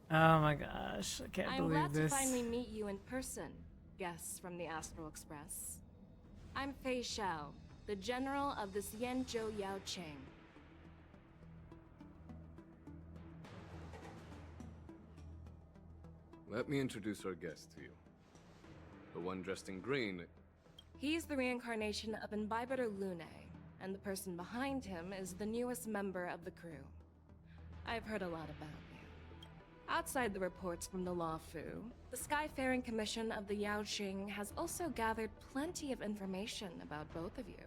Oh my gosh, I can't I'm believe glad to this. finally meet you in person, guests from the Astral Express. I'm Fei Xiao, the general of the Xianzhou Yaoqing. Let me introduce our guest to you. The one dressed in green. He's the reincarnation of Imbibitor Luofu, and the person behind him is the newest member of the crew. I've heard a lot about you. Outside the reports from the Luofu, the Skyfaring Commission of the Yaoqing has also gathered plenty of information about both of you.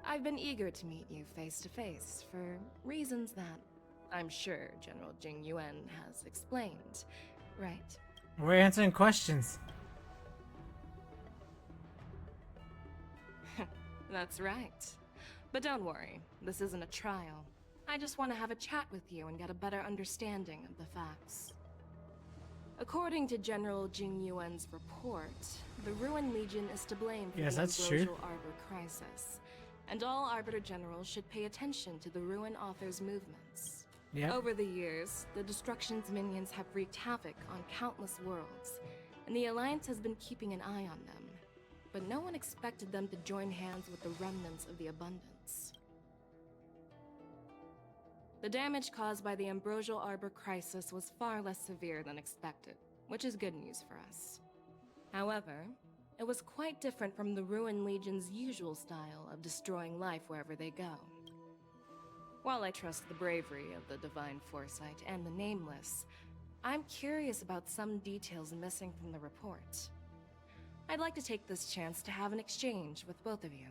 I've been eager to meet you face to face for reasons that I'm sure General Jing Yuan has explained, right? We're answering questions. That's right. But don't worry, this isn't a trial. I just want to have a chat with you and get a better understanding of the facts. According to General Jing Yuan's report, the Ruin Legion is to blame for Yes, the that's true. Ambrosial Arbor crisis, and all Arbiter Generals should pay attention to the Ruin Author's movements. Yeah. Over the years, the Destruction's minions have wreaked havoc on countless worlds, and the Alliance has been keeping an eye on them. But no one expected them to join hands with the remnants of the Abundance. The damage caused by the Ambrosial Arbor crisis was far less severe than expected, which is good news for us. However, it was quite different from the Ruin Legion's usual style of destroying life wherever they go. While I trust the bravery of the Divine Foresight and the Nameless, I'm curious about some details missing from the report. I'd like to take this chance to have an exchange with both of you.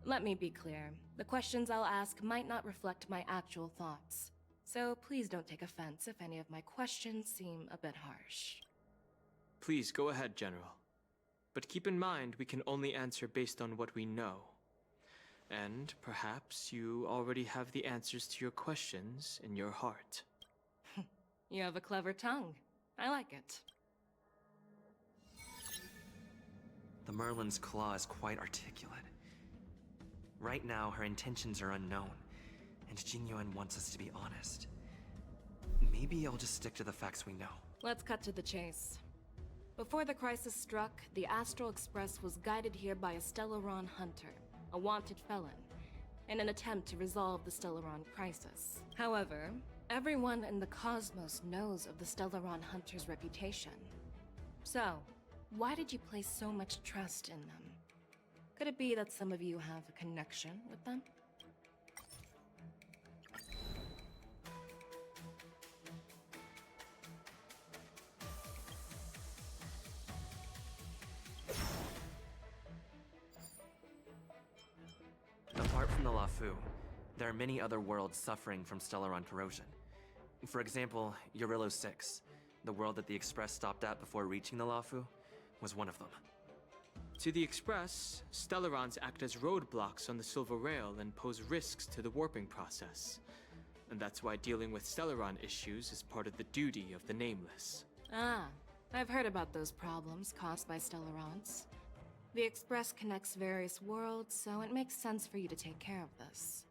Let me be clear, the questions I'll ask might not reflect my actual thoughts, so please don't take offense if any of my questions seem a bit harsh. Please go ahead, General. But keep in mind we can only answer based on what we know. And perhaps you already have the answers to your questions in your heart. You have a clever tongue. I like it. The Merlin's claw is quite articulate. Right now, her intentions are unknown, and Jing Yuan wants us to be honest. Maybe I'll just stick to the facts we know. Let's cut to the chase. Before the crisis struck, the Astral Express was guided here by a Stellaron hunter, a wanted felon, in an attempt to resolve the Stellaron crisis. However, everyone in the cosmos knows of the Stellaron hunter's reputation. So, why did you place so much trust in them? Could it be that some of you have a connection with them? Apart from the Luofu, there are many other worlds suffering from Stellaron corrosion. For example, Eurillo 6, the world that the Express stopped at before reaching the Luofu, was one of them. To the Express, Stellarons act as roadblocks on the Silver Rail and pose risks to the warping process. And that's why dealing with Stellaron issues is part of the duty of the Nameless. Ah, I've heard about those problems caused by Stellarons. The Express connects various worlds, so it makes sense for you to take care of this.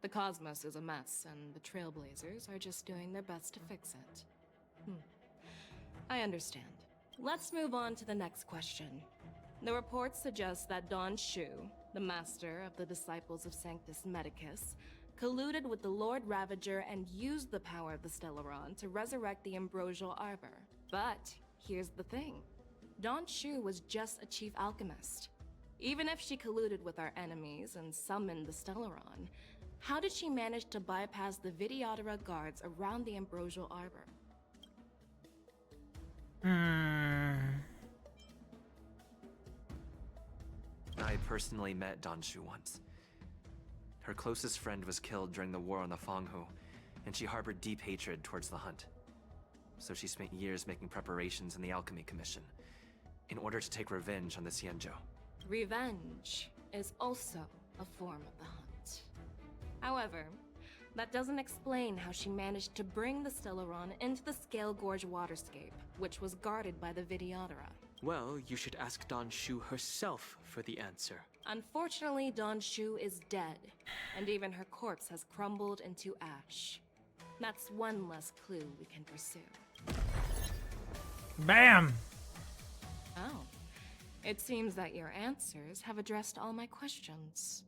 The cosmos is a mess, and the Trailblazers are just doing their best to fix it. I understand. Let's move on to the next question. The report suggests that Don Shu, the master of the Disciples of Sanctus Medicus, colluded with the Lord Ravager and used the power of the Stellaron to resurrect the Ambrosial Arbor. But here's the thing. Don Shu was just a chief alchemist. Even if she colluded with our enemies and summoned the Stellaron, how did she manage to bypass the Videodora guards around the Ambrosial Arbor? I personally met Don Shu once. Her closest friend was killed during the war on the Fanghu, and she harbored deep hatred towards the Hunt. So she spent years making preparations in the Alchemy Commission, in order to take revenge on the Xianzhou. Revenge is also a form of the Hunt. However, that doesn't explain how she managed to bring the Stellaron into the Scale Gorge waterscape, which was guarded by the Videodora. Well, you should ask Don Shu herself for the answer. Unfortunately, Don Shu is dead, and even her corpse has crumbled into ash. That's one less clue we can pursue. Bam! Oh. It seems that your answers have addressed all my questions.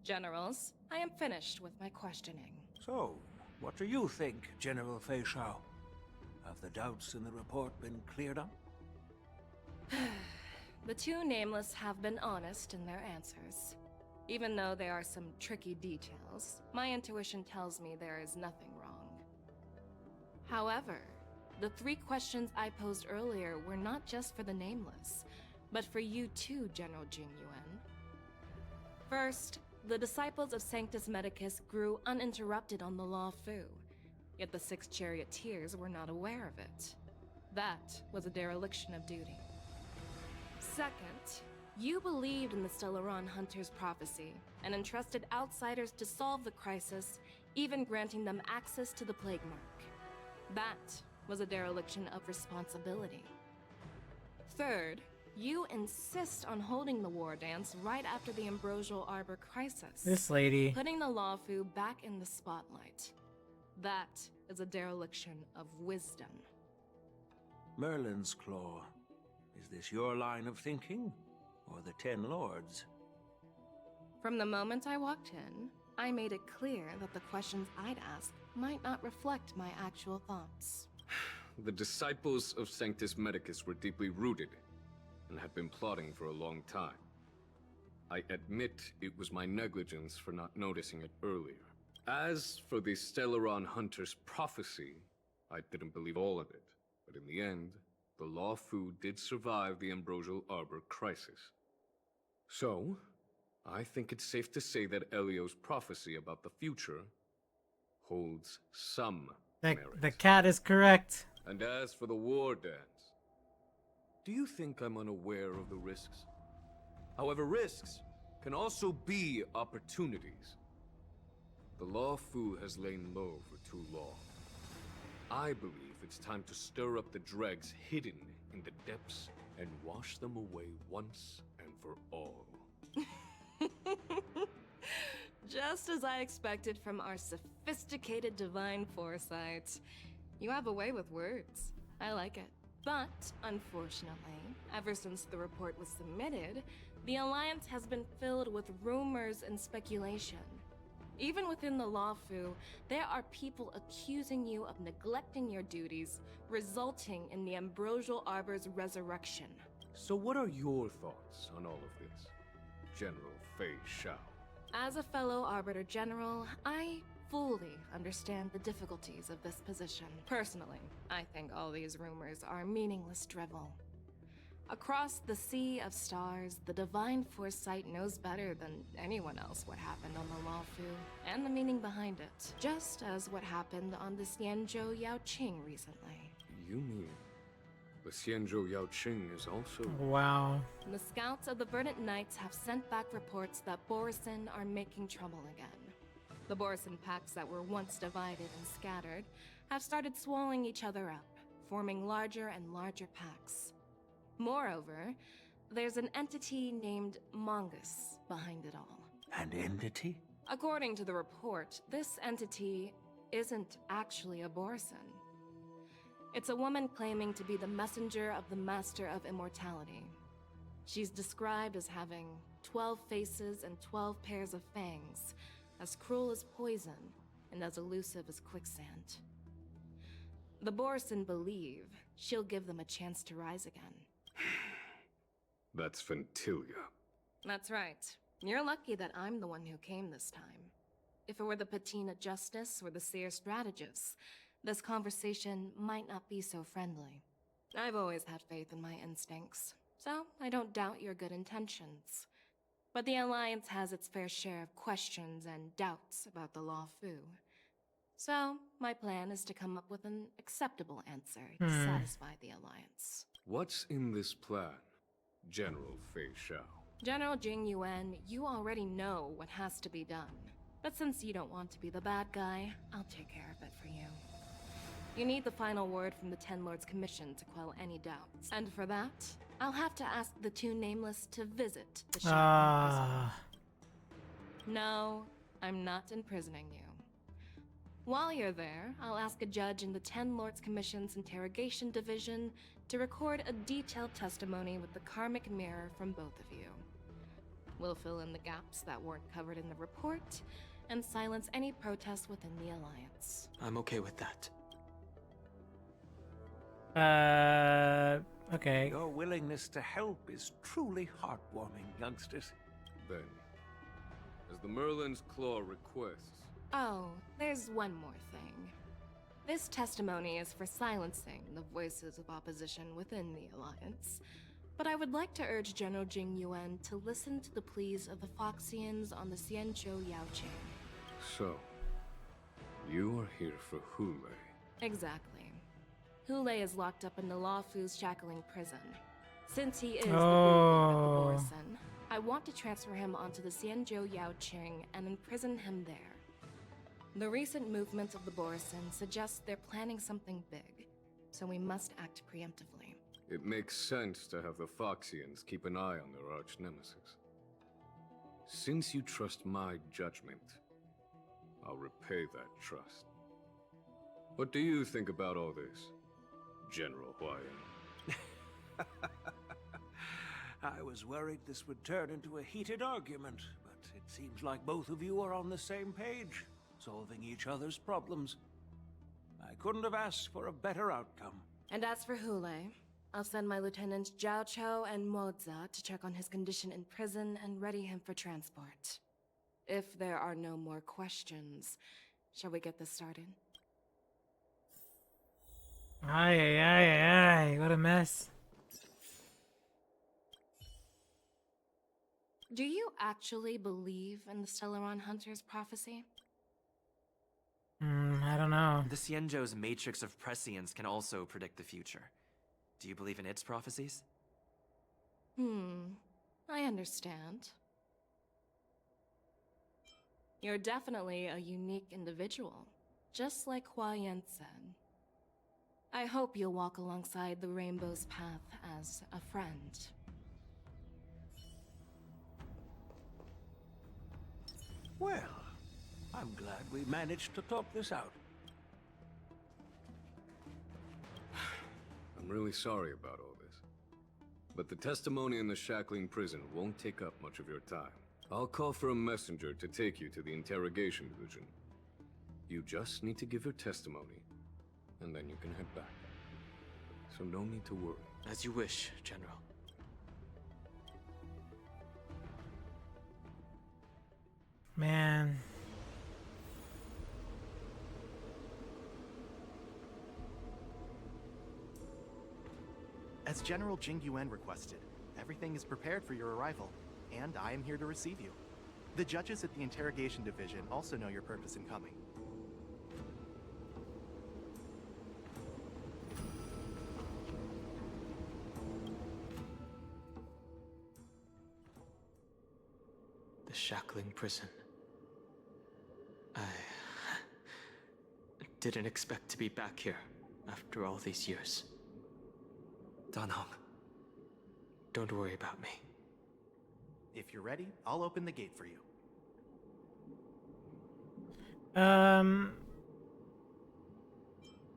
Generals, I am finished with my questioning. So, what do you think, General Fei Shao? Have the doubts in the report been cleared up? The two nameless have been honest in their answers. Even though there are some tricky details, my intuition tells me there is nothing wrong. However, the 3 questions I posed earlier were not just for the nameless, but for you too, General Jing Yuan. First, the disciples of Sanctus Medicus grew uninterrupted on the Luofu, yet the 6 charioteers were not aware of it. That was a dereliction of duty. Second, you believed in the Stellaron Hunter's prophecy and entrusted outsiders to solve the crisis, even granting them access to the Plague Mark. That was a dereliction of responsibility. Third, you insist on holding the Wardance right after the Ambrosial Arbor crisis. This lady. Putting the Luofu back in the spotlight. That is a dereliction of wisdom. Merlin's Claw. Is this your line of thinking? Or the 10 Lords? From the moment I walked in, I made it clear that the questions I'd ask might not reflect my actual thoughts. The disciples of Sanctus Medicus were deeply rooted and had been plotting for a long time. I admit it was my negligence for not noticing it earlier. As for the Stellaron Hunter's prophecy, I didn't believe all of it, but in the end, the Luofu did survive the Ambrosial Arbor crisis. So, I think it's safe to say that Elio's prophecy about the future holds some merit. The cat is correct. And as for the Wardance, do you think I'm unaware of the risks? However, risks can also be opportunities. The Luofu has lain low for too long. I believe it's time to stir up the dregs hidden in the depths and wash them away once and for all. Just as I expected from our sophisticated divine foresight. You have a way with words. I like it. But, unfortunately, ever since the report was submitted, the Alliance has been filled with rumors and speculation. Even within the Luofu, there are people accusing you of neglecting your duties, resulting in the Ambrosial Arbor's resurrection. So what are your thoughts on all of this, General Fei Shao? As a fellow Arbiter General, I fully understand the difficulties of this position. Personally, I think all these rumors are meaningless drivel. Across the sea of stars, the divine foresight knows better than anyone else what happened on the Luofu and the meaning behind it, just as what happened on the Xianzhou Yaoqing recently. You mean the Xianzhou Yaoqing is also... Wow. The scouts of the Verdant Knights have sent back reports that Borisin are making trouble again. The Borisin packs that were once divided and scattered have started swallowing each other up, forming larger and larger packs. Moreover, there's an entity named Mongus behind it all. An entity? According to the report, this entity isn't actually a Borisin. It's a woman claiming to be the messenger of the Master of Immortality. She's described as having 12 faces and 12 pairs of fangs, as cruel as poison, and as elusive as quicksand. The Borisin believe she'll give them a chance to rise again. That's Ventilia. That's right. You're lucky that I'm the one who came this time. If it were the Patina Justice or the Seer Strategist, this conversation might not be so friendly. I've always had faith in my instincts, so I don't doubt your good intentions. But the Alliance has its fair share of questions and doubts about the Luofu. So, my plan is to come up with an acceptable answer to satisfy the Alliance. What's in this plan, General Fei Shao? General Jing Yuan, you already know what has to be done. But since you don't want to be the bad guy, I'll take care of it for you. You need the final word from the 10 Lords Commission to quell any doubts. And for that, I'll have to ask the two nameless to visit the Shanghai prison. No, I'm not imprisoning you. While you're there, I'll ask a judge in the 10 Lords Commission's Interrogation Division to record a detailed testimony with the karmic mirror from both of you. We'll fill in the gaps that weren't covered in the report, and silence any protests within the Alliance. I'm okay with that. Okay. Your willingness to help is truly heartwarming, youngsters. Then, as the Merlin's Claw requests, Oh, there's one more thing. This testimony is for silencing the voices of opposition within the Alliance. But I would like to urge General Jing Yuan to listen to the pleas of the Foxians on the Xianzhou Yaoqing. so, you are here for Hoolay. Exactly. Hoolay is locked up in the Luofu's shackling prison. Since he is the bootleg of the Borson, I want to transfer him onto the Xianzhou Yaoqing and imprison him there. The recent movements of the Borson suggest they're planning something big, so we must act preemptively. It makes sense to have the Foxians keep an eye on their arch-nemesis. Since you trust my judgment, I'll repay that trust. What do you think about all this, General Huayan? I was worried this would turn into a heated argument, but it seems like both of you are on the same page, solving each other's problems. I couldn't have asked for a better outcome. And as for Hoolay, I'll send my lieutenants Zhao Chou and Moza to check on his condition in prison and ready him for transport. If there are no more questions, shall we get this started? Ay, what a mess. Do you actually believe in the Stellaron Hunter's prophecy? I don't know. The Xianzhou's matrix of prescience can also predict the future. Do you believe in its prophecies? I understand. You're definitely a unique individual, just like Huayan said. I hope you'll walk alongside the Rainbow's path as a friend. Well, I'm glad we managed to talk this out. I'm really sorry about all this. But the testimony in the shackling prison won't take up much of your time. I'll call for a messenger to take you to the interrogation division. You just need to give your testimony, and then you can head back. So no need to worry. As you wish, General. Man. As General Jing Yuan requested, everything is prepared for your arrival, and I am here to receive you. The judges at the Interrogation Division also know your purpose in coming. The shackling prison. I didn't expect to be back here after all these years. Danhong. Don't worry about me. If you're ready, I'll open the gate for you.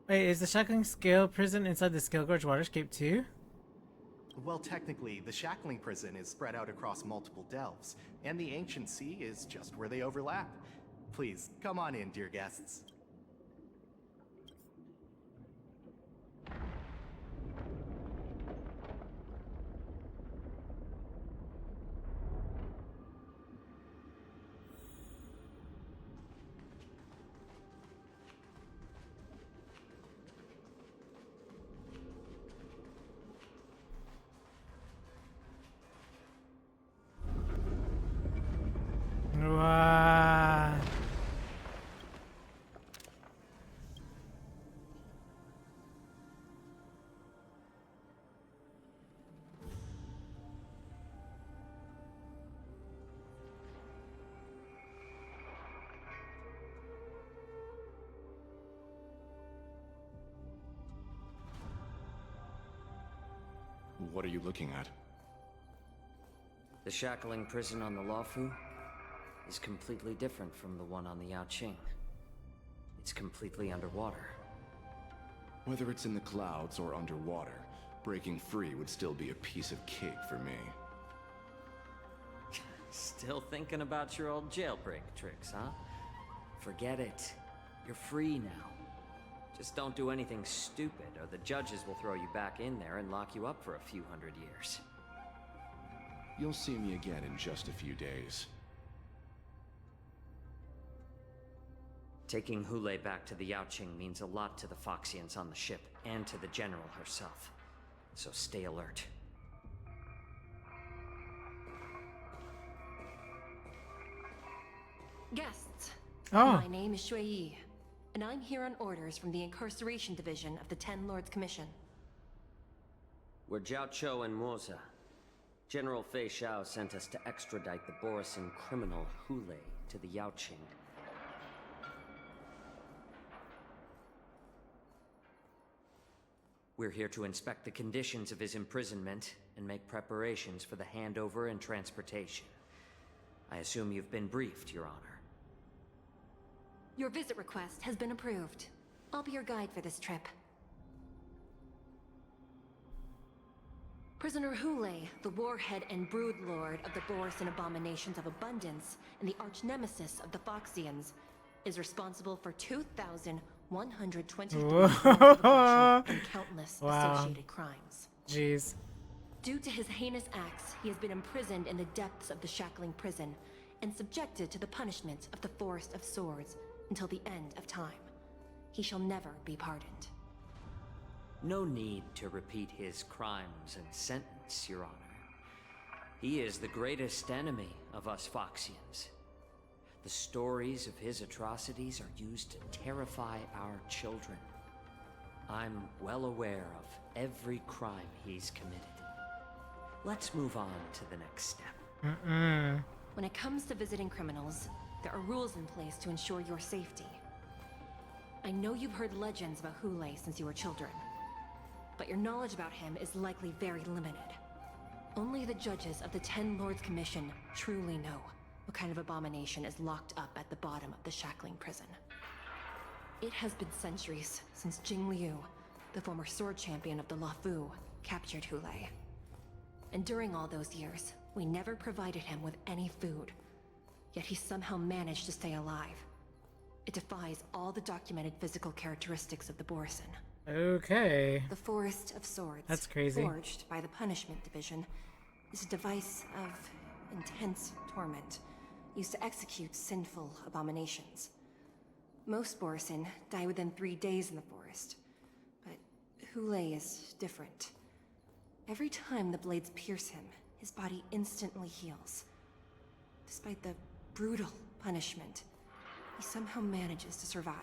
Wait, is the Shackling Scale prison inside the Scale Gorge Waterscape too? Well, technically, the shackling prison is spread out across multiple delves, and the ancient sea is just where they overlap. Please, come on in, dear guests. Wow. What are you looking at? The shackling prison on the Luofu is completely different from the one on the Yaoqing. It's completely underwater. Whether it's in the clouds or underwater, breaking free would still be a piece of cake for me. Still thinking about your old jailbreak tricks, huh? Forget it. You're free now. Just don't do anything stupid, or the judges will throw you back in there and lock you up for a few hundred years. You'll see me again in just a few days. Taking Hoolay back to the Yaoqing means a lot to the Foxians on the ship, and to the General herself. So stay alert. Guests, Oh. my name is Shui Yi, and I'm here on orders from the Incarceration Division of the Ten Lords Commission. We're Jiao Cho and Moza. General Fei Xiao sent us to extradite the Borisan criminal Hoolay to the Yaoqing. We're here to inspect the conditions of his imprisonment and make preparations for the handover and transportation. I assume you've been briefed, Your Honor. Your visit request has been approved. I'll be your guide for this trip. Prisoner Hoolay, the warhead and brood lord of the Borisan Abominations of Abundance and the arch-nemesis of the Foxians, is responsible for 2,123 Whoa. and countless Wow. associated crimes. Jeez. Due to his heinous acts, he has been imprisoned in the depths of the Shackling Prison and subjected to the punishment of the Forest of Swords until the end of time. He shall never be pardoned. No need to repeat his crimes and sentence, Your Honor. He is the greatest enemy of us Foxians. The stories of his atrocities are used to terrify our children. I'm well aware of every crime he's committed. Let's move on to the next step. When it comes to visiting criminals, there are rules in place to ensure your safety. I know you've heard legends about Hoolay since you were children, but your knowledge about him is likely very limited. Only the judges of the Ten Lords Commission truly know what kind of abomination is locked up at the bottom of the Shackling Prison. It has been centuries since Jing Liu, the former sword champion of the Luofu, captured Hoolay. And during all those years, we never provided him with any food. Yet he somehow managed to stay alive. It defies all the documented physical characteristics of the Borisan. Okay. The Forest of Swords, That's crazy. forged by the Punishment Division, is a device of intense torment, used to execute sinful abominations. Most Borisan die within 3 days in the forest, but Hoolay is different. Every time the blades pierce him, his body instantly heals. Despite the brutal punishment, he somehow manages to survive.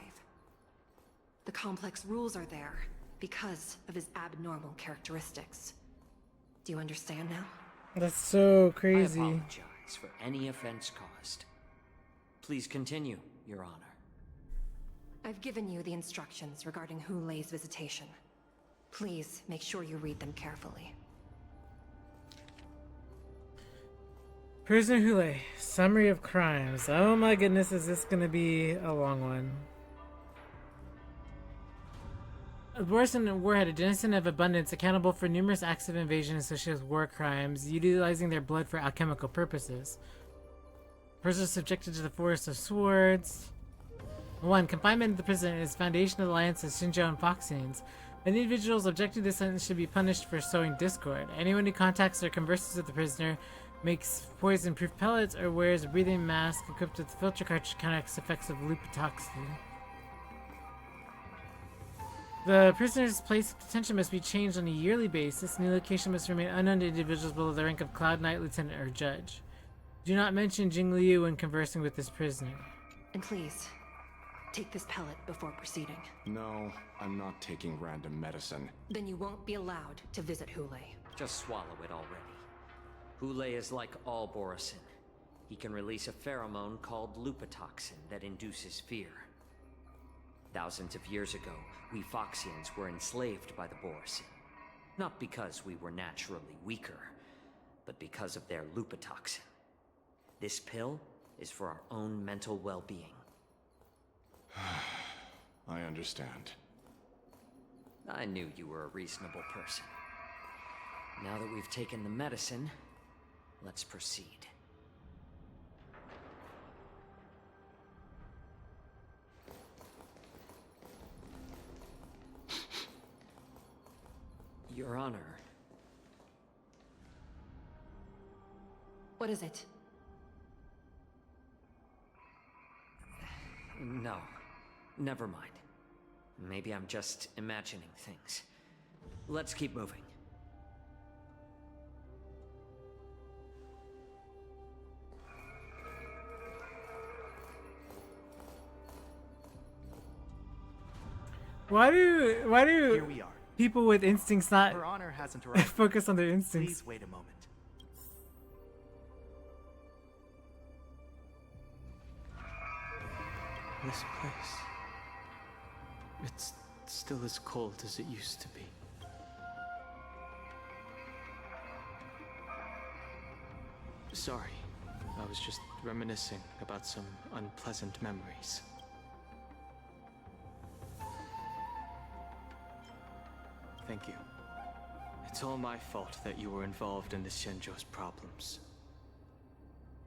The complex rules are there because of his abnormal characteristics. Do you understand now? That's so I crazy. apologize for any offense caused. Please continue, Your Honor. I've given you the instructions regarding Hoolay's visitation. Please make sure you read them carefully. Prisoner Hoolay, summary of crimes. Oh my goodness, is this gonna be a long one? A Borisan warhead, a denizen of abundance, accountable for numerous acts of invasion associated with war crimes, utilizing their blood for alchemical purposes. Prisoners subjected to the Forest of Swords. 1. Confinement in the prison is foundation of the alliance of Xinjiao and Foxians. Individuals objecting to this sentence should be punished for sowing discord. Anyone who contacts or converses with the prisoner, makes poison-proof pellets, or wears a breathing mask equipped with filter cartridge counteracts effects of lupotoxin. The prisoner's place of detention must be changed on a yearly basis. New location must remain unknown to individuals below the rank of Cloud Knight, Lieutenant, or Judge. Do not mention Jing Liu when conversing with this prisoner. And please, take this pellet before proceeding. No, I'm not taking random medicine. Then you won't be allowed to visit Hoolay. Just swallow it already. Hoolay is like all Borisan. He can release a pheromone called lupotoxin that induces fear. Thousands of years ago, we Foxians were enslaved by the Borisan. Not because we were naturally weaker, but because of their lupotoxin. This pill is for our own mental well-being. I understand. I knew you were a reasonable person. Now that we've taken the medicine, let's proceed. Your Honor. What is it? No, never mind. Maybe I'm just imagining things. Let's keep moving. Why do Here we are. people with instincts not Her Honor hasn't arrived. focus on their instincts? Please wait a moment. This place. It's still as cold as it used to be. Sorry, I was just reminiscing about some unpleasant memories. Thank you. It's all my fault that you were involved in the Shenjo's problems.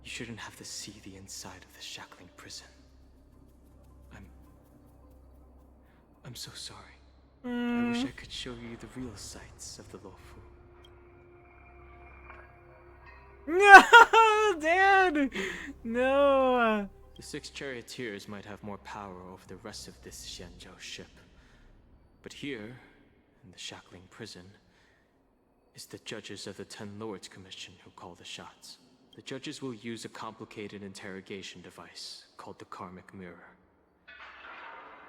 You shouldn't have to see the inside of the shackling prison. I'm so sorry. I wish I could show you the real sights of the Luofu. No, Dad! No! The 6 charioteers might have more power over the rest of this Shenjo ship. But here, in the shackling prison, is the judges of the 10 Lords Commission who call the shots. The judges will use a complicated interrogation device called the Karmic Mirror.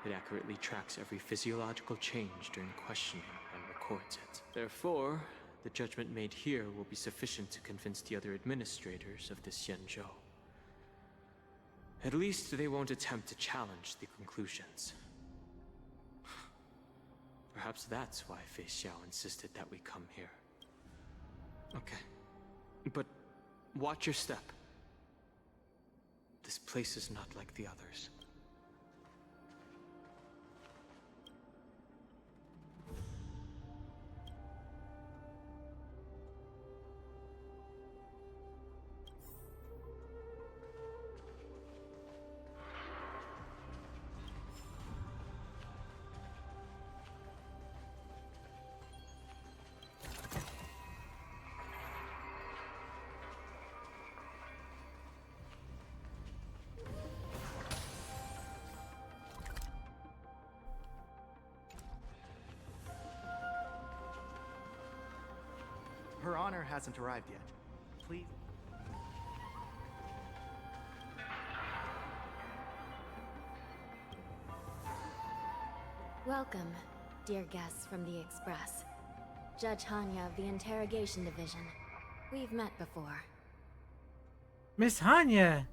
It accurately tracks every physiological change during questioning and records it. Therefore, the judgment made here will be sufficient to convince the other administrators of the Xianzhou. At least they won't attempt to challenge the conclusions. Perhaps that's why Fei Xiao insisted that we come here. Okay. But watch your step. This place is not like the others. Her Honor hasn't arrived yet. Please. Welcome, dear guests from the Express. Judge Hanya of the Interrogation Division. We've met before. Miss Hanya!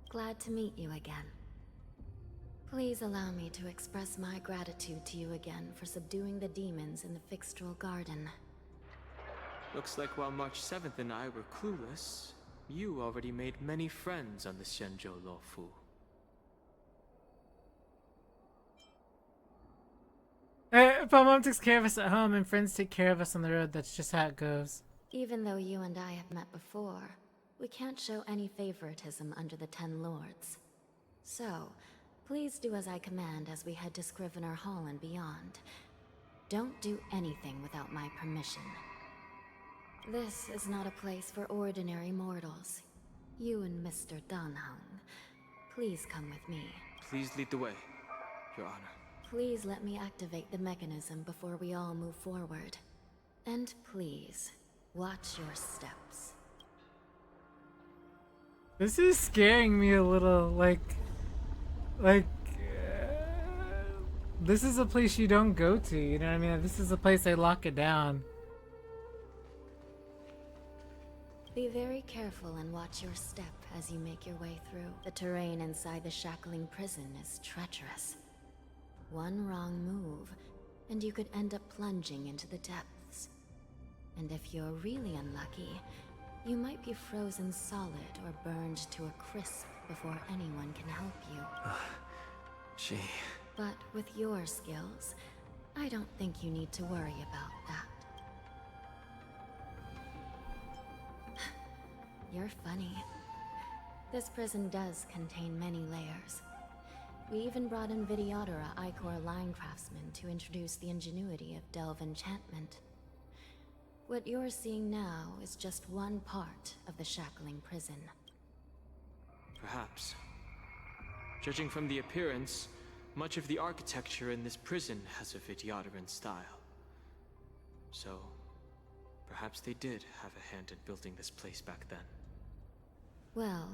Glad to meet you again. Please allow me to express my gratitude to you again for subduing the demons in the Fixtral Garden. Looks like while March 7th and I were clueless, you already made many friends on the Xianzhou Luofu. If our mom takes care of us at home and friends take care of us on the road, that's just how it goes. Even though you and I have met before, we can't show any favoritism under the 10 Lords. So, please do as I command as we head to Scrivener Hall and beyond. Don't do anything without my permission. This is not a place for ordinary mortals. You and Mr. Danheng, please come with me. Please lead the way, Your Honor. Please let me activate the mechanism before we all move forward. And please, watch your steps. This is scaring me a little, this is a place you don't go to, you know what I mean? This is a place they lock it down. Be very careful and watch your step as you make your way through. The terrain inside the shackling prison is treacherous. One wrong move, and you could end up plunging into the depths. And if you're really unlucky, You might be frozen solid or burned to a crisp before anyone can help you. She... But with your skills, I don't think you need to worry about that. You're funny. This prison does contain many layers. We even brought in Videodora Icor line craftsmen to introduce the ingenuity of Delve enchantment. What you're seeing now is just one part of the shackling prison. Perhaps. Judging from the appearance, much of the architecture in this prison has a Vidyadoran style. So, perhaps they did have a hand in building this place back then. Well,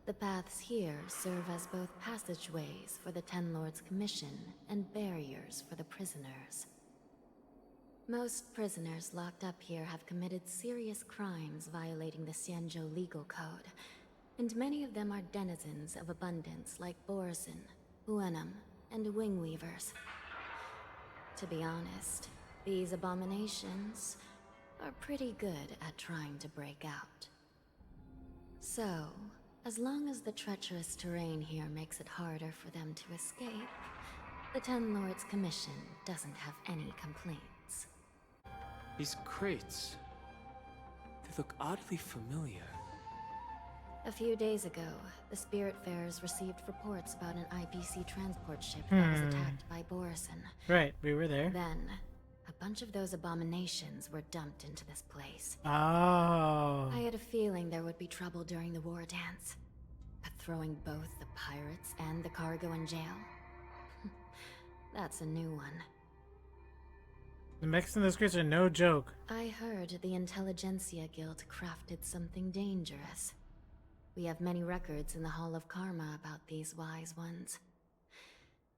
the paths here serve as both passageways for the Ten Lords' Commission and barriers for the prisoners. Most prisoners locked up here have committed serious crimes violating the Xianzhou legal code, and many of them are denizens of abundance like Borison, Uenum, and Wingweavers. To be honest, these abominations are pretty good at trying to break out. So, as long as the treacherous terrain here makes it harder for them to escape, the Ten Lords' Commission doesn't have any complaints. These crates... they look oddly familiar. A few days ago, the Spiritfarers received reports about an IPC transport ship that was attacked by Borison. Right, we were there. Then, a bunch of those abominations were dumped into this place. Oh. I had a feeling there would be trouble during the Wardance. But throwing both the pirates and the cargo in jail? That's a new one. The mechs in those crates are no joke. I heard the Intelligentsia Guild crafted something dangerous. We have many records in the Hall of Karma about these wise ones.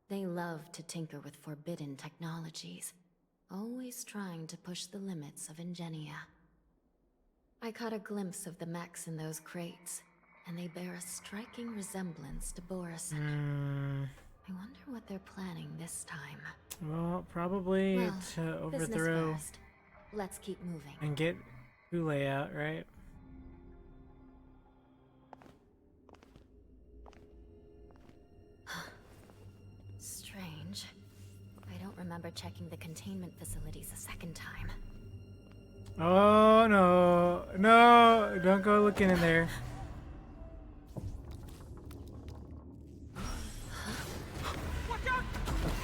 They love to tinker with forbidden technologies, always trying to push the limits of Ingenia. I caught a glimpse of the mechs in those crates, and they bear a striking resemblance to Borison. I wonder what they're planning this time. Well, probably Well, to overthrow business first. Let's keep moving. and get Hoolay out, right? Strange. I don't remember checking the containment facilities a second time. Oh no, no! Don't go looking in there.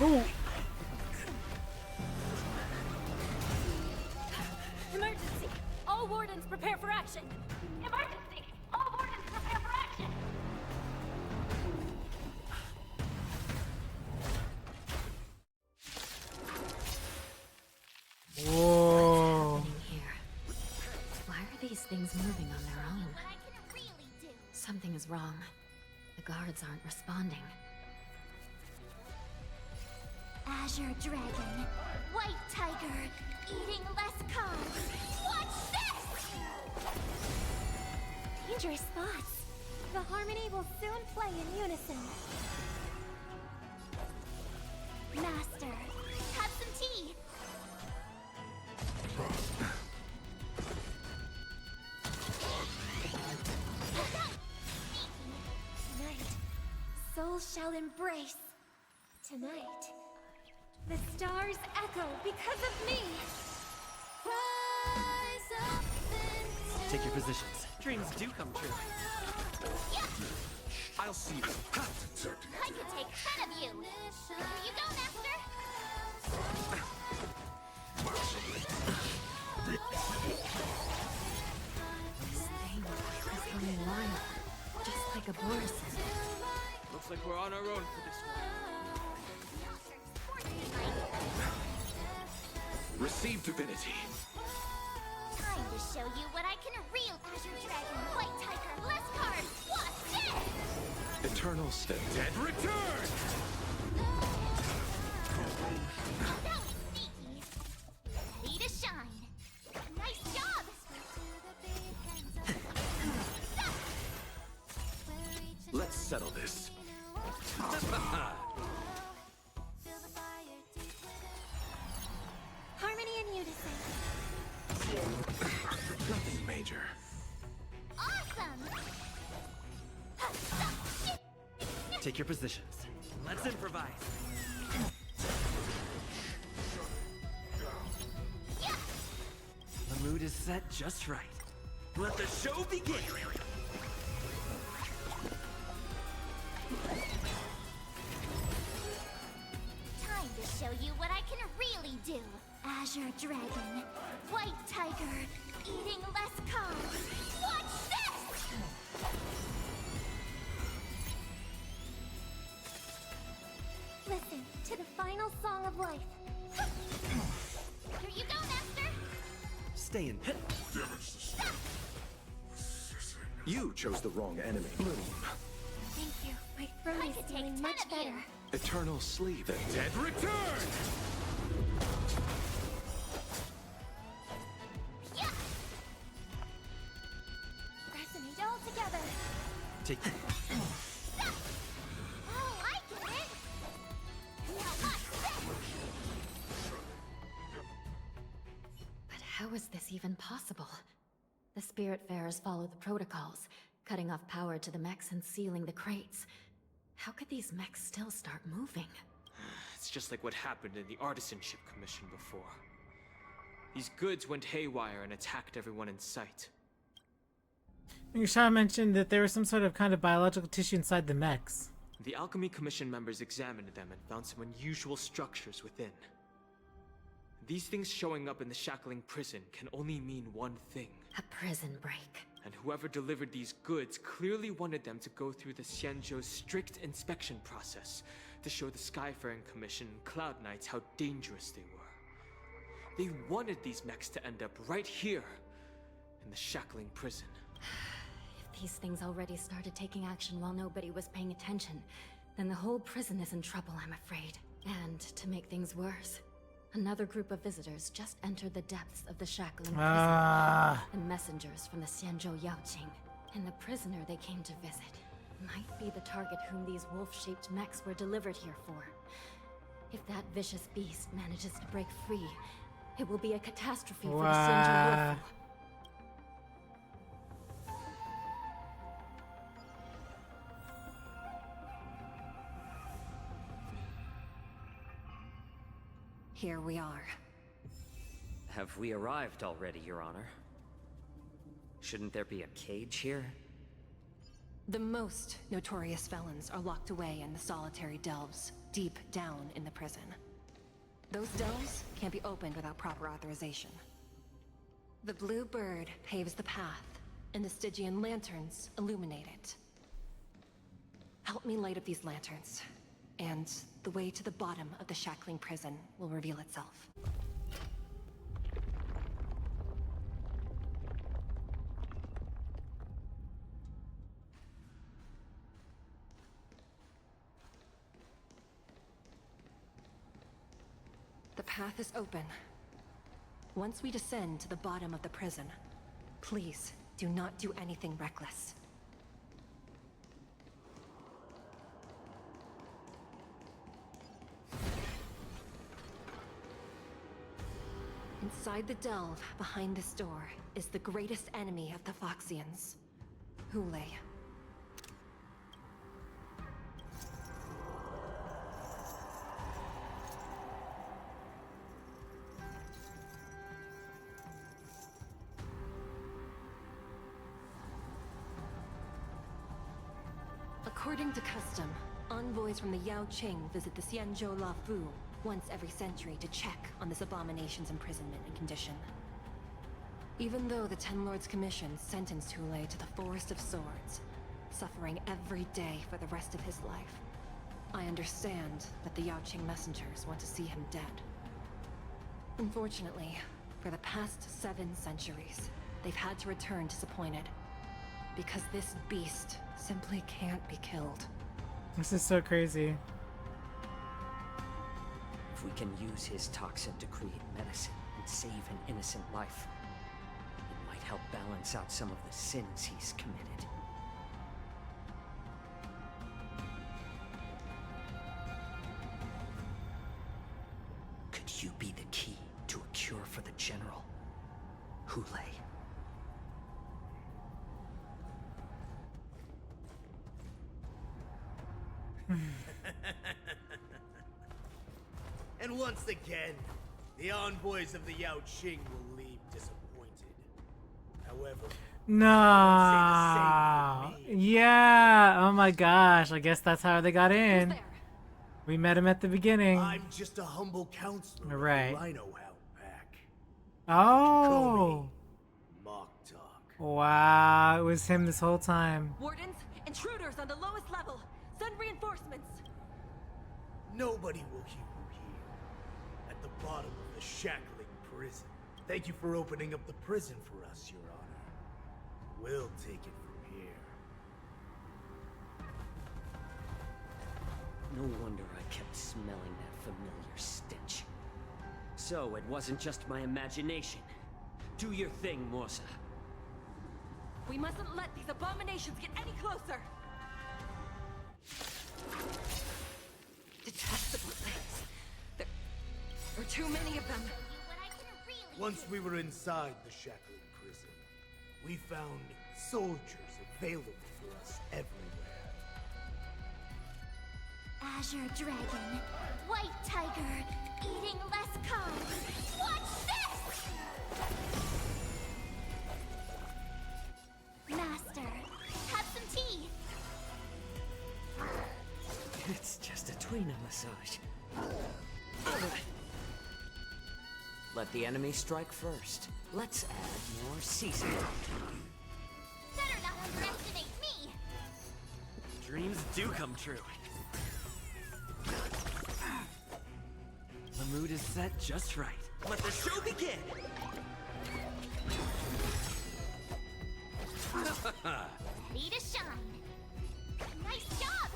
Oh! Emergency! All Wardens prepare for action! Emergency! All Wardens prepare for action! Whoa! In here. Why are these things moving on their own? Something is wrong. The guards aren't responding. Azure Dragon, White Tiger, eating less carbs. Watch this! Dangerous thoughts. The harmony will soon play in unison. Master, have some tea. Tonight, souls shall embrace. Tonight, the stars echo because of me. Take your positions. Dreams do come true. I'll see you. I could take 10 of you. You go, Master. This thing is coming alive, just like a Borison. Looks like we're on our own for this one. Receive divinity. Time to show you what I can real Azure Dragon, White Tiger, less cards. Watch this! Eternal step. Dead return! Oh, that was sneaky. Ready to shine. Nice job! Let's settle this. Harmony and unison. Nothing major. awesome! Take your positions. Let's improvise. The mood is set just right. Let the show begin! Time to show you what I can really do. Azure Dragon, White Tiger, eating less carbs. Watch this! Listen to the final song of life. Here you go, Master! Stay in pit. You chose the wrong enemy. Bloom. Thank you. My throat is feeling much better. Eternal sleep. The dead return! Yeah! Resonate all together. Take. Oh, I get it! Now watch this! But how is this even possible? The Spiritfarers follow the protocols, cutting off power to the mechs and sealing the crates. How could these mechs still start moving? It's just like what happened in the Artisanship Commission before. These goods went haywire and attacked everyone in sight. Shah mentioned that there was some sort of kind of biological tissue inside the mechs. The Alchemy Commission members examined them and found some unusual structures within. These things showing up in the Shackling prison can only mean one thing. A prison break. And whoever delivered these goods clearly wanted them to go through the Xianzhou's strict inspection process to show the Skyfaring Commission and Cloud Knights how dangerous they were. They wanted these mechs to end up right here, in the Shackling prison. If these things already started taking action while nobody was paying attention, then the whole prison is in trouble, I'm afraid. And to make things worse, another group of visitors just entered the depths of the Shackling prison. And messengers from the Xianzhou Yaoqing. And the prisoner they came to visit might be the target whom these wolf-shaped mechs were delivered here for. If that vicious beast manages to break free, it will be a catastrophe for the Xianzhou Luofu. Here we are. Have we arrived already, Your Honor? Shouldn't there be a cage here? The most notorious felons are locked away in the solitary delves, deep down in the prison. Those delves can't be opened without proper authorization. The blue bird paves the path, and the Stygian lanterns illuminate it. Help me light up these lanterns, and the way to the bottom of the Shackling prison will reveal itself. The path is open. Once we descend to the bottom of the prison, please do not do anything reckless. Inside the delve, behind this door, is the greatest enemy of the Foxians, Hoolay. According to custom, envoys from the Yaoqing visit the Xianzhou Luofu once every century to check on this abomination's imprisonment and condition. Even though the Ten Lords Commission sentenced Hoolay to the Forest of Swords, suffering every day for the rest of his life, I understand that the Yaoqing messengers want to see him dead. Unfortunately, for the past 7 centuries, they've had to return disappointed, because this beast simply can't be killed. This is so crazy. If we can use his toxin to create medicine and save an innocent life, it might help balance out some of the sins he's committed. Could you be the key to a cure for the General, Hoolay? And once again, the envoys of the Yao Qing will leave disappointed. However, No. Yeah. Oh my gosh. I guess that's how they got in. We met him at the beginning. I'm just a humble counselor Right. of the Rhino Hound Pack. Oh. Mock Talk. Wow. It was him this whole time. Wardens, intruders on the lowest level. Send reinforcements. Nobody will hear you here. At the bottom of the shackling prison. Thank you for opening up the prison for us, Your Honor. We'll take it from here. No wonder I kept smelling that familiar stench. So it wasn't just my imagination. Do your thing, Morsa. We mustn't let these abominations get any closer. Detestable things. There are too many of them. Once we were inside the shackling prison, we found soldiers available for us everywhere. Azure Dragon, White Tiger, eating less carbs. Watch this! Master, have some tea. It's just a tweener massage. Let the enemy strike first. Let's add more seasoning. Better not underestimate me. Dreams do come true. The mood is set just right. Let the show begin! Ready to shine. Nice job.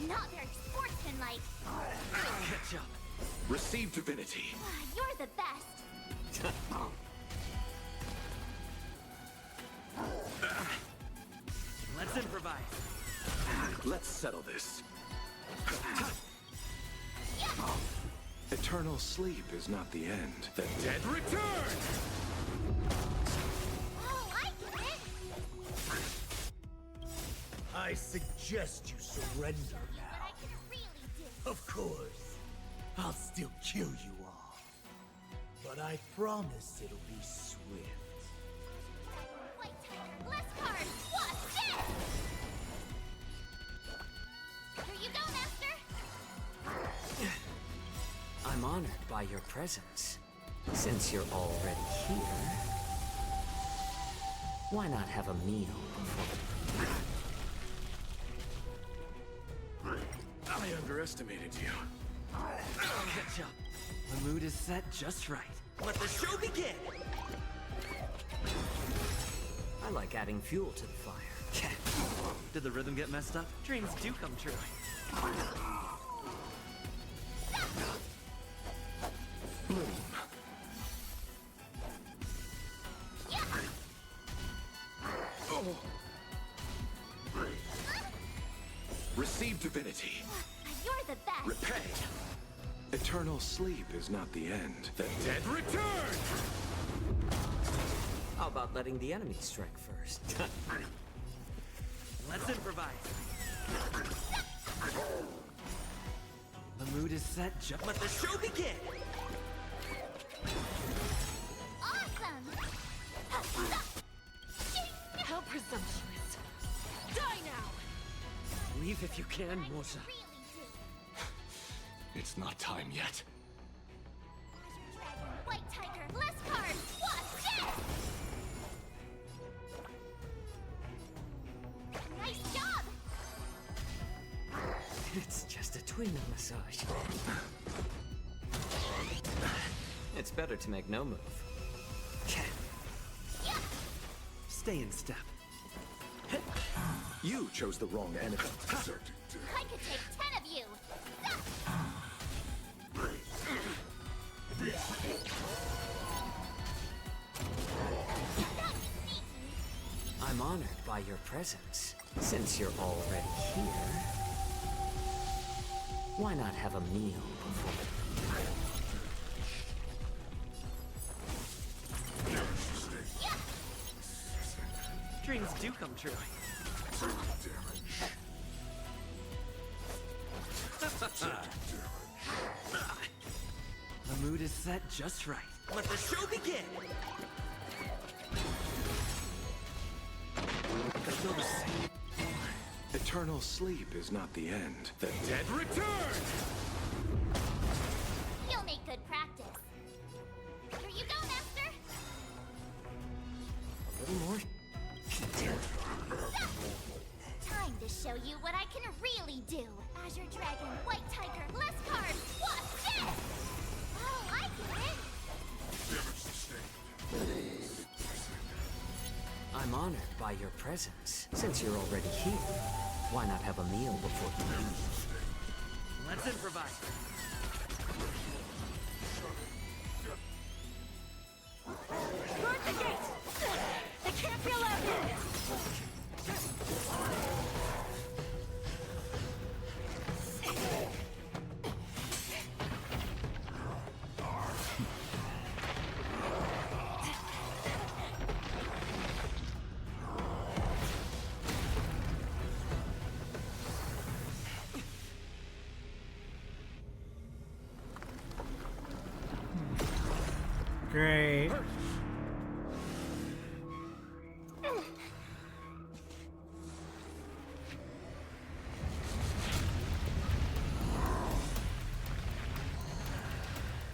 Not very sportsmanlike. Catch up. Receive divinity. You're the best. Let's improvise. Let's settle this. Eternal sleep is not the end. The dead return! Oh, I get it. I suggest you surrender now. Of course, I'll still kill you all. But I promise it'll be swift. White Tiger, less cards. Watch this! Here you go, Master. I'm honored by your presence. Since you're already here, why not have a meal before? I underestimated you. Catch up. The mood is set just right. Let the show begin! I like adding fuel to the fire. Did the rhythm get messed up? Dreams do come true. Bloom. Oh. Receive divinity. You're the best. Repay. Eternal sleep is not the end. The dead return! How about letting the enemy strike first? Let's improvise. The mood is set just... Let the show begin! Awesome. How presumptuous. Die now! Leave if you can, Morsa. It's not time yet. White Tiger, less cards. Watch this! Nice job. It's just a tweener massage. It's better to make no move. Stay in step. You chose the wrong enemy. I could take 10 of you. I'm honored by your presence. Since you're already here, why not have a meal before? Dreams do come true. set just right. Let the show begin! Eternal sleep is not the end. The dead return! You'll make good practice. Here you go, Master! A little more. Time to show you what I can really do. Azure Dragon, White Tiger, less cards, watch this! Oh, I get it! Damage sustained. I'm honored by your presence. Since you're already here, why not have a meal before you leave? Let's improvise. Guard the gate! They can't be allowed in! Great.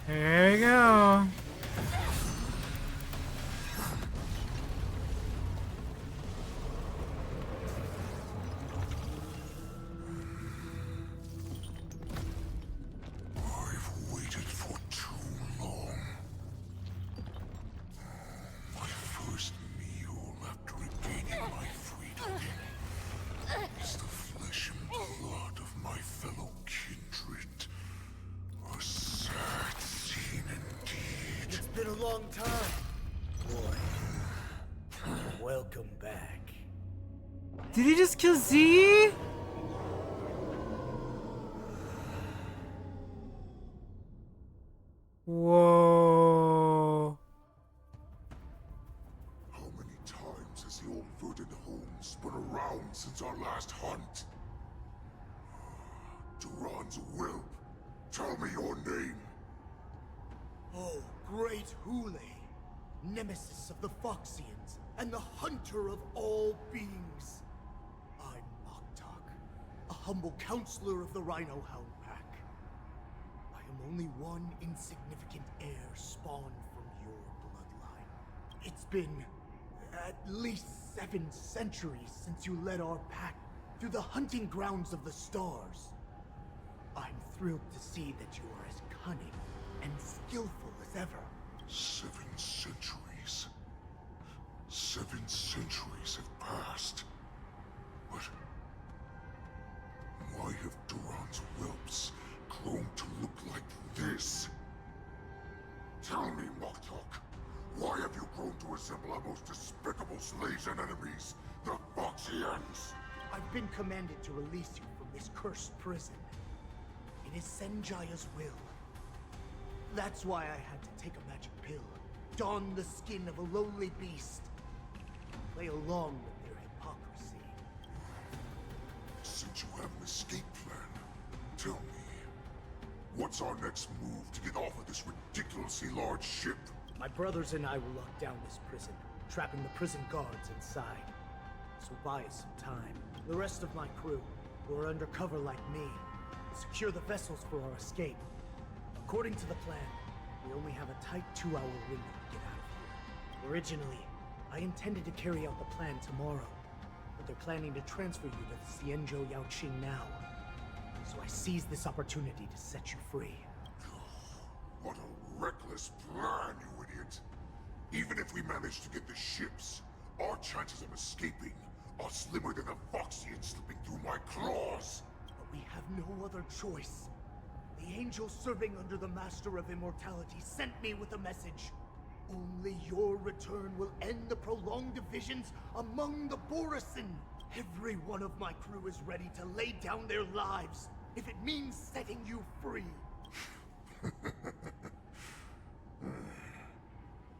Here we go. I've waited for too long. My first meal after regaining my freedom is the flesh and blood of my fellow kindred. A sad scene indeed. It's been a long time, boy. Welcome back. Did he just kill Z? Whoa. How many times has the old verdant home spun around since our last hunt? Duran's whelp, tell me your name. Oh, great Hoolay, nemesis of the Foxians, and the hunter of all beings. I'm Moktok, a humble counselor of the Rhino Hound Pack. I am only one insignificant heir spawned from your bloodline. It's been at least 7 centuries since you led our pack through the hunting grounds of the stars. I'm thrilled to see that you are as cunning and skillful as ever. 7 centuries. 7 centuries have passed. But why have Duran's whelps grown to look like this? Tell me, Moktok, why have you grown to resemble our most despicable slaves and enemies, the Foxians? I've been commanded to release you from this cursed prison. It is Senjaya's will. That's why I had to take a magic pill, don the skin of a lowly beast, play along with their hypocrisy. Since you have an escape plan, tell me, what's our next move to get off of this ridiculously large ship? My brothers and I will lock down this prison, trapping the prison guards inside. So buy us some time. The rest of my crew, who are undercover like me, will secure the vessels for our escape. According to the plan, we only have a tight 2-hour window to get out of here. Originally, I intended to carry out the plan tomorrow, but they're planning to transfer you to the Xianzhou Yaoqing now. So I seized this opportunity to set you free. What a reckless plan, you idiot! Even if we manage to get the ships, our chances of escaping are slimmer than a Foxian slipping through my claws! But we have no other choice. The angel serving under the Master of Immortality sent me with a message. Only your return will end the prolonged divisions among the Borisin. Every one of my crew is ready to lay down their lives, if it means setting you free.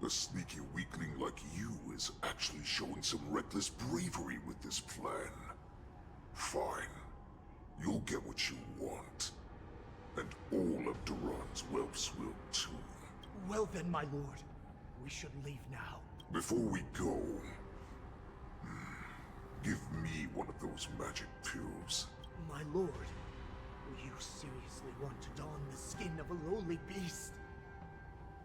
A sneaky weakling like you is actually showing some reckless bravery with this plan. Fine. You'll get what you want. And all of Duran's whelps will too. Well then, my lord. We should leave now. Before we go, give me one of those magic pills. My lord, you seriously want to don the skin of a lowly beast?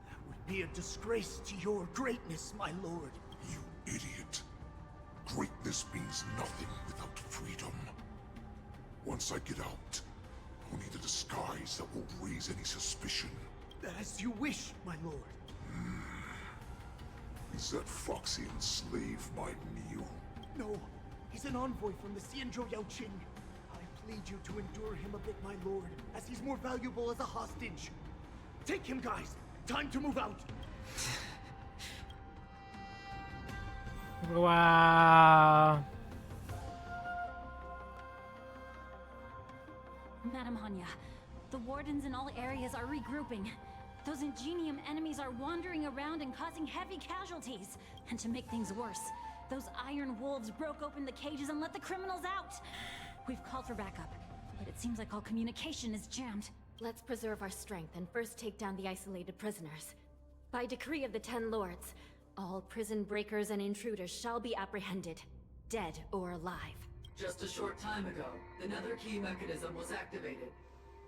That would be a disgrace to your greatness, my lord. You idiot. Greatness means nothing without freedom. Once I get out, only the disguise that won't raise any suspicion. As you wish, my lord. Is that Foxian slave my meal? No, he's an envoy from the Xianzhou Yaoqing. I plead you to endure him a bit, my lord, as he's more valuable as a hostage. Take him, guys. Time to move out. Wow. Madam Hanya, the wardens in all areas are regrouping. Those Ingenium enemies are wandering around and causing heavy casualties. And to make things worse, those iron wolves broke open the cages and let the criminals out. We've called for backup, but it seems like all communication is jammed. Let's preserve our strength and first take down the isolated prisoners. By decree of the Ten Lords, all prison breakers and intruders shall be apprehended, dead or alive. Just a short time ago, the nether key mechanism was activated.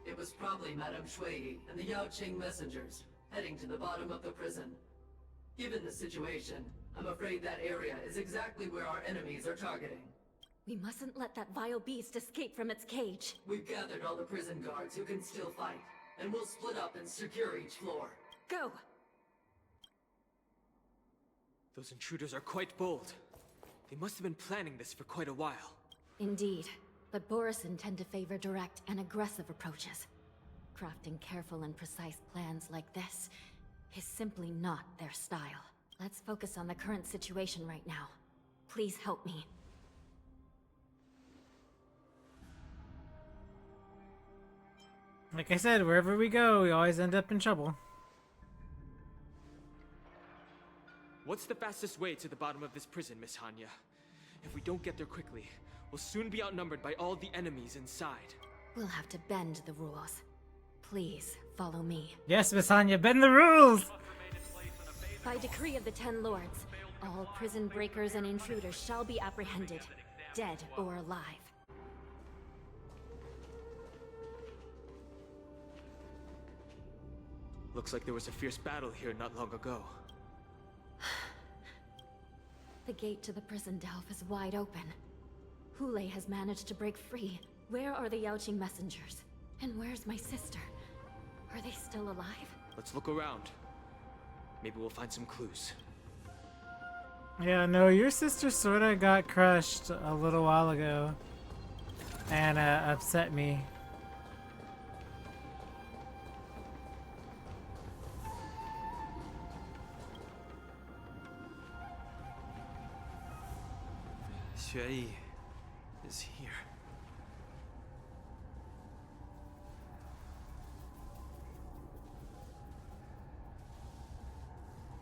It was probably Madame Shui and the Yaoqing messengers, heading to the bottom of the prison. Given the situation, I'm afraid that area is exactly where our enemies are targeting. We mustn't let that vile beast escape from its cage. We've gathered all the prison guards who can still fight, and we'll split up and secure each floor. Go! Those intruders are quite bold. They must have been planning this for quite a while. Indeed, but Borison tend to favor direct and aggressive approaches. Crafting careful and precise plans like this is simply not their style. Let's focus on the current situation right now. Please help me. Like I said, wherever we go, we always end up in trouble. What's the fastest way to the bottom of this prison, Miss Hanya? If we don't get there quickly, we'll soon be outnumbered by all the enemies inside. We'll have to bend the rules. Please, follow me. Yes, Miss Hanya, bend the rules! By decree of the Ten Lords, all prison breakers and intruders shall be apprehended, dead or alive. Looks like there was a fierce battle here not long ago. The gate to the prison delve is wide open. Hoolay has managed to break free. Where are the Yaoqing messengers? And where's my sister? Are they still alive? Let's look around. Maybe we'll find some clues. Yeah, no, your sister sorta got crushed a little while ago. And upset me. Xueyi is here.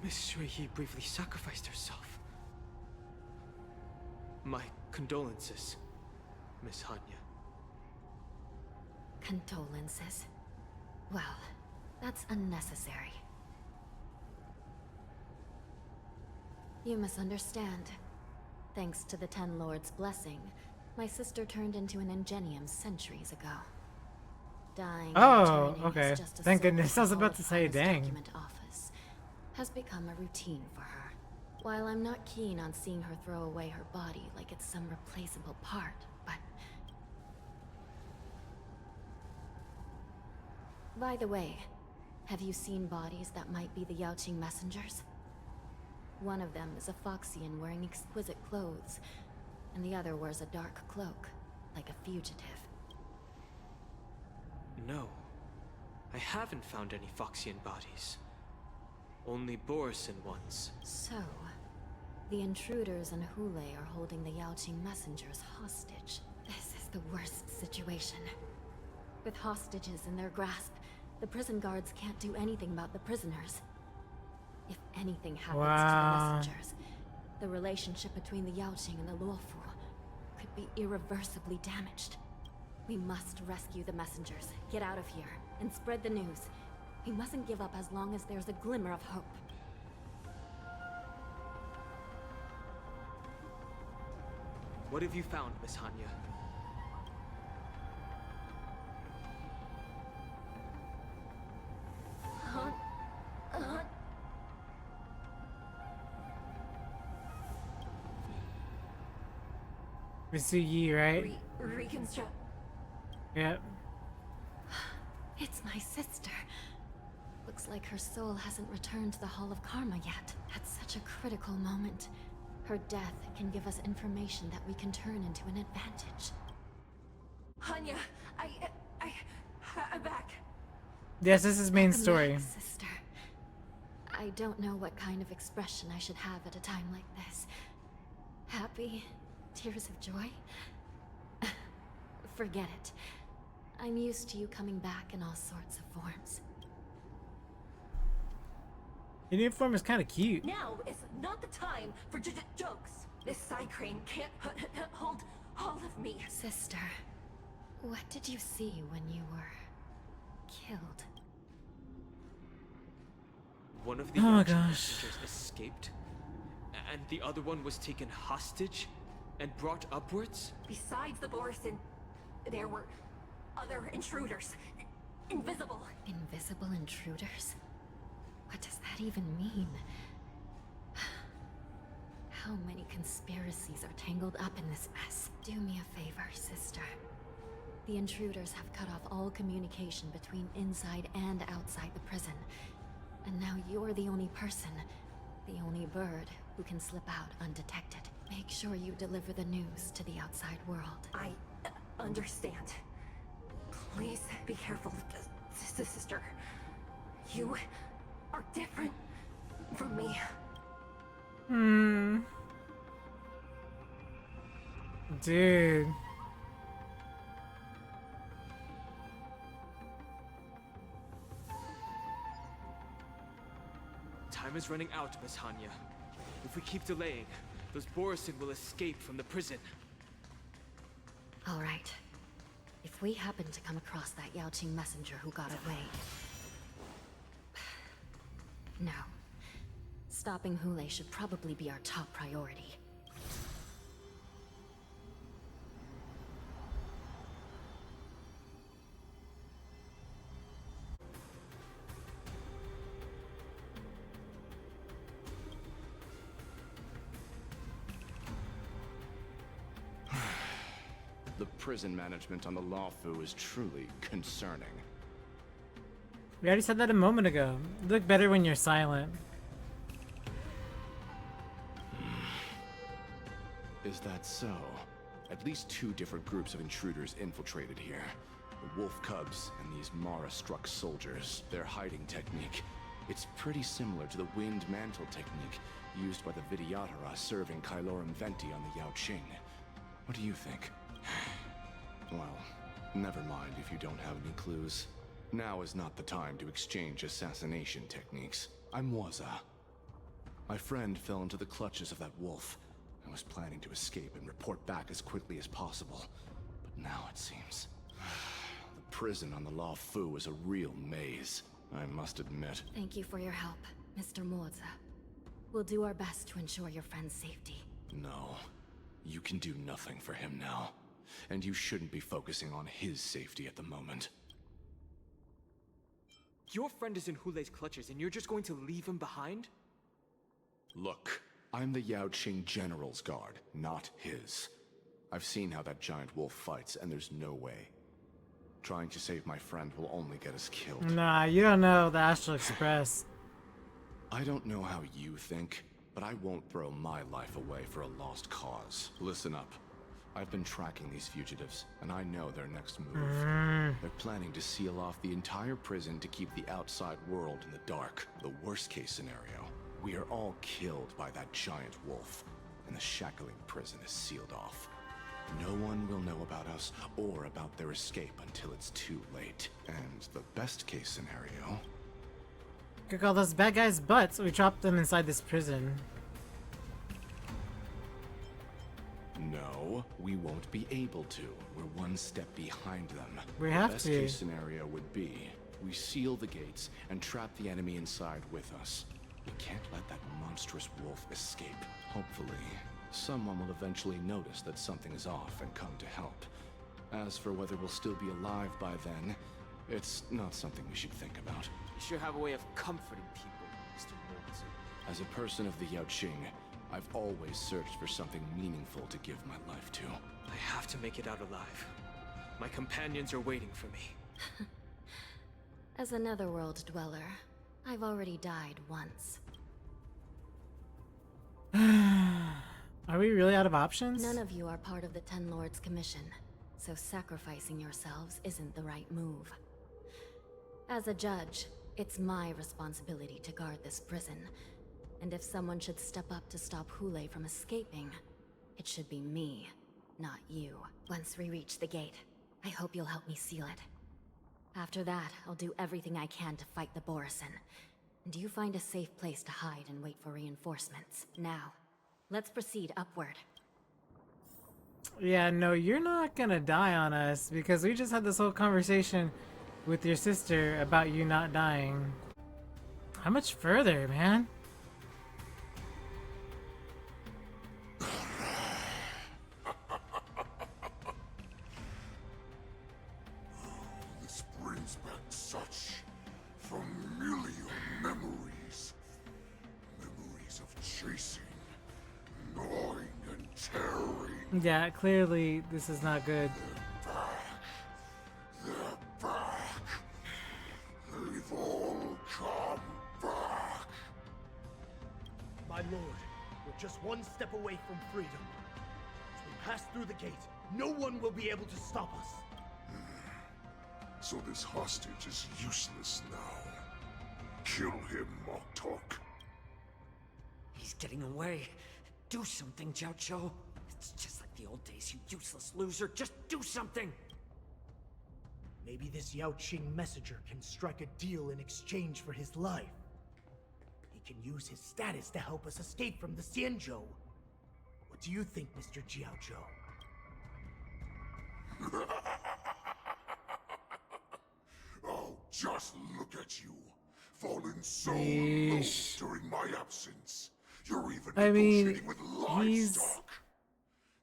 Miss Xueyi briefly sacrificed herself. My condolences, Miss Hanya. Condolences? Well, that's unnecessary. You misunderstand. Thanks to the Ten Lords' blessing, my sister turned into an Ingenium centuries ago. Dying Oh, and returning okay. as just a Thank soul goodness. from I was the about to say, Hall of dang. Document office has become a routine for her. While I'm not keen on seeing her throw away her body like it's some replaceable part, but... By the way, have you seen bodies that might be the Yaoqing messengers? One of them is a Foxian wearing exquisite clothes, and the other wears a dark cloak, like a fugitive. No. I haven't found any Foxian bodies. Only Borison ones. So, the intruders and Hoolay are holding the Yaoqing messengers hostage. This is the worst situation. With hostages in their grasp, the prison guards can't do anything about the prisoners. If anything happens to the messengers, the relationship between the Yaoqing and the Luofu could be irreversibly damaged. We must rescue the messengers, get out of here, and spread the news. We mustn't give up as long as there's a glimmer of hope. What have you found, Miss Hanya? Misugi, right? Reconstruct. Yep. It's my sister. Looks like her soul hasn't returned to the Hall of Karma yet. At such a critical moment, her death can give us information that we can turn into an advantage. Hanya, I'm back. Yes, this is main story. Relax, sister. I don't know what kind of expression I should have at a time like this. Happy? Tears of joy? Forget it. I'm used to you coming back in all sorts of forms. Your uniform is kind of cute. Now is not the time for jokes. This side crane can't hold all of me. Sister, what did you see when you were killed? One of the Oh my Gatcha gosh. messengers escaped, and the other one was taken hostage and brought upwards? Besides the Borison, there were other intruders. Invisible. Invisible intruders? What does that even mean? How many conspiracies are tangled up in this mess? Do me a favor, sister. The intruders have cut off all communication between inside and outside the prison. And now you're the only person, the only bird, who can slip out undetected. Make sure you deliver the news to the outside world. I understand. Please be careful, sister. You are different from me. Dude. Time is running out, Miss Hanya. If we keep delaying, those Borison will escape from the prison. All right. If we happen to come across that Yaoqing messenger who got away... No. Stopping Hoolay should probably be our top priority. The prison management on the Luofu is truly concerning. We already said that a moment ago. You look better when you're silent. Is that so? At least 2 different groups of intruders infiltrated here. The wolf cubs and these Mara-struck soldiers. Their hiding technique. It's pretty similar to the wind mantle technique used by the Vidyadhara serving Kailorum Venti on the Yaoqing. What do you think? Well, never mind if you don't have any clues. Now is not the time to exchange assassination techniques. I'm Waza. My friend fell into the clutches of that wolf. I was planning to escape and report back as quickly as possible. But now it seems... the prison on the Luofu is a real maze, I must admit. Thank you for your help, Mr. Moza. We'll do our best to ensure your friend's safety. No. You can do nothing for him now. And you shouldn't be focusing on his safety at the moment. Your friend is in Hulay's clutches and you're just going to leave him behind? Look, I'm the Yaoqing General's guard, not his. I've seen how that giant wolf fights, and there's no way. Trying to save my friend will only get us killed. Nah, you don't know the Astral Express. I don't know how you think, but I won't throw my life away for a lost cause. Listen up. I've been tracking these fugitives, and I know their next move. They're planning to seal off the entire prison to keep the outside world in the dark. The worst case scenario, we are all killed by that giant wolf, and the shackling prison is sealed off. No one will know about us or about their escape until it's too late. And the best case scenario... Kick all those bad guys' butts. We dropped them inside this prison. No, we won't be able to. We're one step behind them. We have the best to. case scenario would be We seal the gates and trap the enemy inside with us. We can't let that monstrous wolf escape. Hopefully, someone will eventually notice that something is off and come to help. As for whether we'll still be alive by then, it's not something we should think about. You sure have a way of comforting people, Mr. Wardance. As a person of the Yaoqing, I've always searched for something meaningful to give my life to. I have to make it out alive. My companions are waiting for me. As a netherworld dweller, I've already died once. Are we really out of options? None of you are part of the Ten Lords Commission, so sacrificing yourselves isn't the right move. As a judge, it's my responsibility to guard this prison, and if someone should step up to stop Hoolay from escaping, it should be me, not you. Once we reach the gate, I hope you'll help me seal it. After that, I'll do everything I can to fight the Borisin. And you find a safe place to hide and wait for reinforcements. Now, let's proceed upward. Yeah, no, you're not gonna die on us, because we just had this whole conversation with your sister about you not dying. How much further, man? This brings back such familiar memories. Memories of chasing, gnawing, and tearing. Yeah, clearly this is not good. They're back. They've all come back. My lord, we're just one step away from freedom. As we pass through the gate, no one will be able to stop us. So this hostage is useless now. Kill him, Moktok. He's getting away. Do something, Jiaoqiu. It's just like the old days, you useless loser. Just do something! Maybe this Yaoqing messenger can strike a deal in exchange for his life. He can use his status to help us escape from the Xianzhou. What do you think, Mr. Jiaoqiu? Oh, just look at you. Fallen so Yeesh. low during my absence. You're even I mean, negotiating with livestock.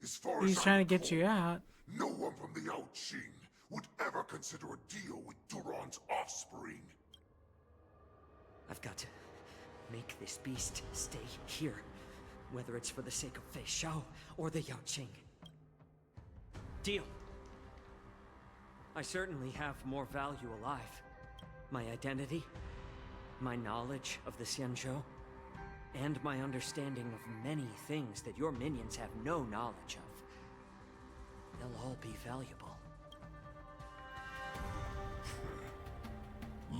As far he's as trying I to get you recall, out. no one from the Yaoqing would ever consider a deal with Duran's offspring. I've got to make this beast stay here. Whether it's for the sake of Fei Xiao or the Yaoqing. Deal. I certainly have more value alive. My identity, my knowledge of the Xianzhou, and my understanding of many things that your minions have no knowledge of. They'll all be valuable.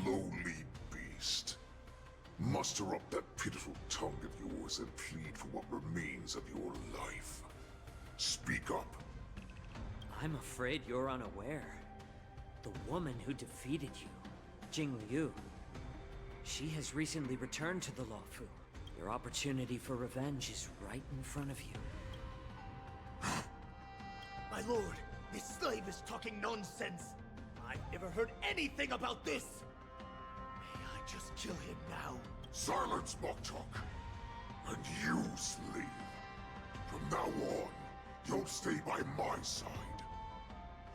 Lowly beast. Muster up that pitiful tongue of yours and plead for what remains of your life. Speak up. I'm afraid you're unaware. The woman who defeated you, Jing Liu, she has recently returned to the Luofu. Your opportunity for revenge is right in front of you. My lord, this slave is talking nonsense. I've never heard anything about this. May I just kill him now? Silence, Moktok. And you, slave. From now on, you'll stay by my side.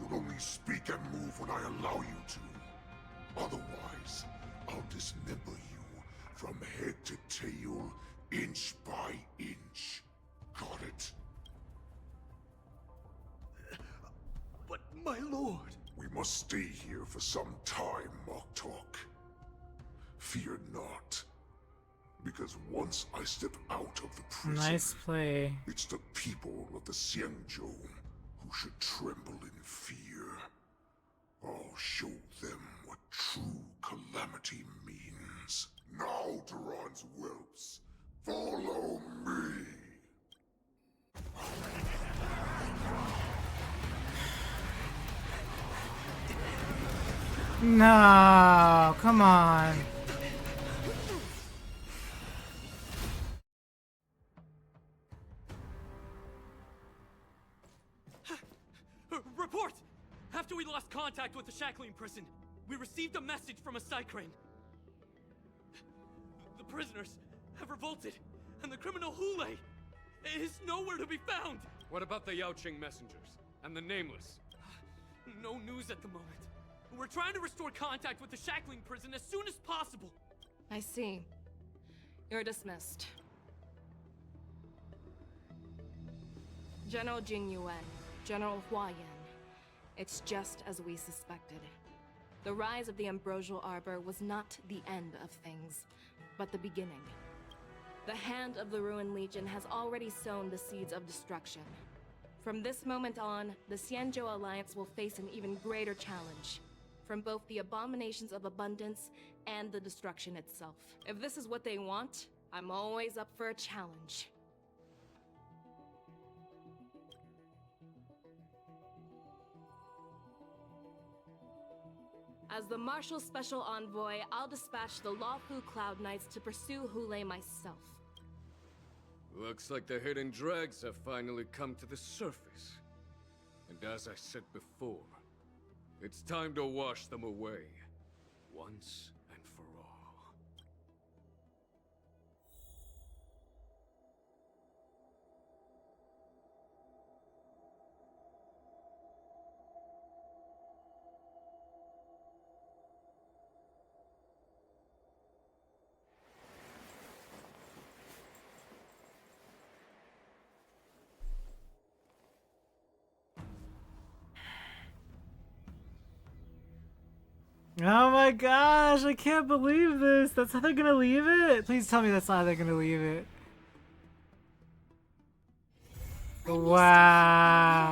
You'll only speak and move when I allow you to. Otherwise, I'll dismember you from head to tail, inch by inch. Got it? But my lord... We must stay here for some time, Moktok. Fear not. Because once I step out of the prison, Nice play. it's the people of the Xianzhou who should tremble in fear. I'll show them what true calamity means. Now, Duran's whelps, follow me! No, come on. Report! After we lost contact with the Shackling prison, We received a message from a Psycrane. The prisoners have revolted, and the criminal Hoolay is nowhere to be found. What about the Yaoqing messengers and the Nameless? No news at the moment. We're trying to restore contact with the shackling prison as soon as possible. I see. You're dismissed. General Jing Yuan, General Hua Yan. It's just as we suspected. The rise of the Ambrosial Arbor was not the end of things, but the beginning. The hand of the Ruined Legion has already sown the seeds of destruction. From this moment on, the Xianzhou Alliance will face an even greater challenge. From both the abominations of abundance and the destruction itself. If this is what they want, I'm always up for a challenge. As the Marshal Special Envoy, I'll dispatch the Luofu Cloud Knights to pursue Hoolay myself. Looks like the hidden dregs have finally come to the surface. And as I said before, it's time to wash them away, once and for all. Oh my gosh, I can't believe this. That's how they're gonna leave it? Please tell me that's not how they're gonna leave it. Wow.